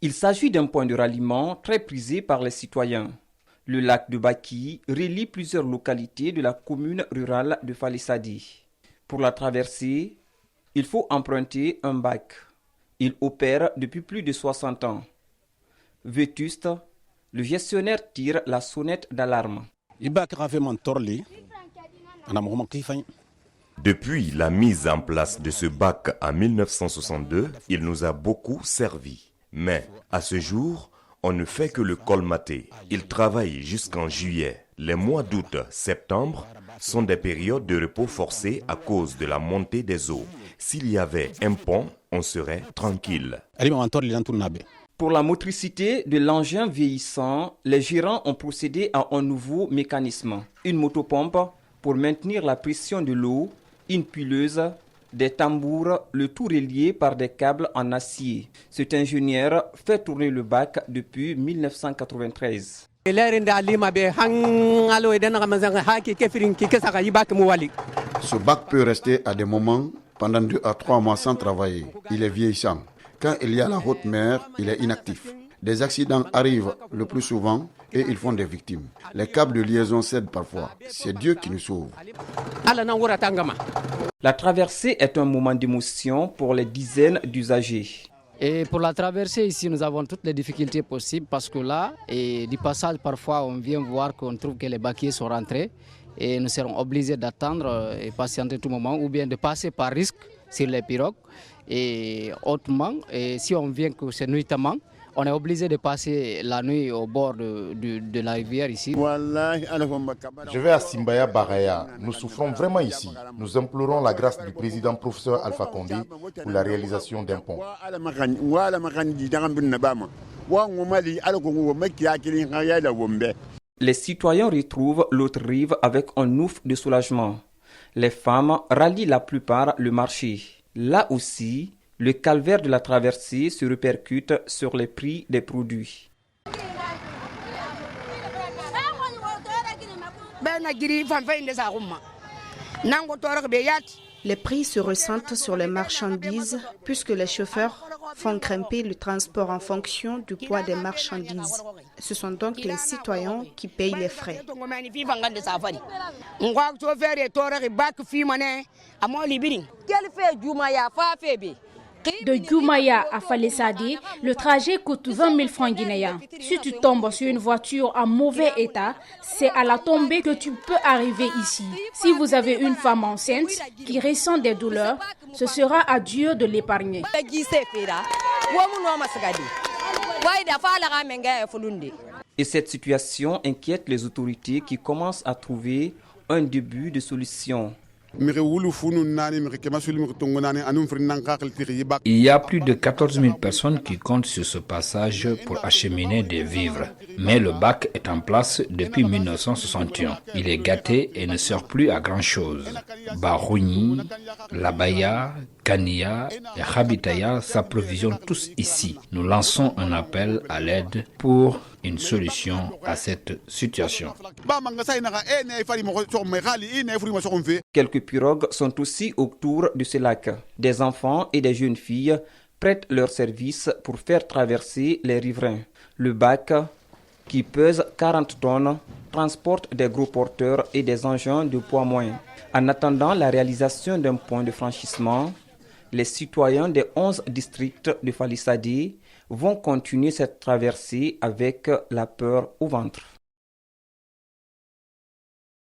Il s'agit d'un point de ralliement très prisé par les citoyens. Le lac de Baki relie plusieurs localités de la commune rurale de Falissadi. Pour la traverser, il faut emprunter un bac. Il opère depuis plus de 60 ans. Vétuste, le gestionnaire tire la sonnette d'alarme. Depuis la mise en place de ce bac en 1962, il nous a beaucoup servi. Mais à ce jour, on ne fait que le colmater. Il travaille jusqu'en juillet. Les mois d'août, septembre sont des périodes de repos forcé à cause de la montée des eaux. S'il y avait un pont, on serait tranquille. Pour la motricité de l'engin vieillissant, les gérants ont procédé à un nouveau mécanisme. Une motopompe pour maintenir la pression de l'eau, une pileuse, des tambours, le tout relié par des câbles en acier. Cet ingénieur fait tourner le bac depuis 1993. Ce bac peut rester à des moments pendant 2 à 3 mois sans travailler. Il est vieillissant. Quand il y a la haute mer, il est inactif. Des accidents arrivent le plus souvent et ils font des victimes. Les câbles de liaison cèdent parfois. C'est Dieu qui nous sauve. La traversée est un moment d'émotion pour les dizaines d'usagers. Et pour la traversée ici, nous avons toutes les difficultés possibles parce que là, et du passage, parfois, on vient voir qu'on trouve que les baquets sont rentrés et nous serons obligés d'attendre et patienter tout moment ou bien de passer par risque sur les pirogues. Et autrement, et si on vient que c'est nuitamment, on est obligé de passer la nuit au bord de la rivière ici. Je vais à Simbaya Baraya. Nous souffrons vraiment ici. Nous implorons la grâce du président professeur Alpha Condé pour la réalisation d'un pont. Les citoyens retrouvent l'autre rive avec un ouf de soulagement. Les femmes rallient la plupart le marché. Là aussi, le calvaire de la traversée se répercute sur les prix des produits. Les prix se ressentent sur les marchandises puisque les chauffeurs font grimper le transport en fonction du poids des marchandises. Ce sont donc les citoyens qui payent les frais. De Djoumaya à Falessadi, le trajet coûte 20 000 francs guinéens. Si tu tombes sur une voiture en mauvais état, c'est à la tombée que tu peux arriver ici. Si vous avez une femme enceinte qui ressent des douleurs, ce sera à Dieu de l'épargner. Et cette situation inquiète les autorités qui commencent à trouver un début de solution. Il y a plus de 14 000 personnes qui comptent sur ce passage pour acheminer des vivres. Mais le bac est en place depuis 1961. Il est gâté et ne sert plus à grand-chose. Barouni, Labaya, Kania et Habitaya s'approvisionnent tous ici. Nous lançons un appel à l'aide pour une solution à cette situation. Quelques pirogues sont aussi autour de ce lac. Des enfants et des jeunes filles prêtent leurs services pour faire traverser les riverains. Le bac, qui pèse 40 tonnes, transporte des gros porteurs et des engins de poids moyen. En attendant la réalisation d'un point de franchissement, les citoyens des 11 districts de Falissadi vont continuer cette traversée avec la peur au ventre.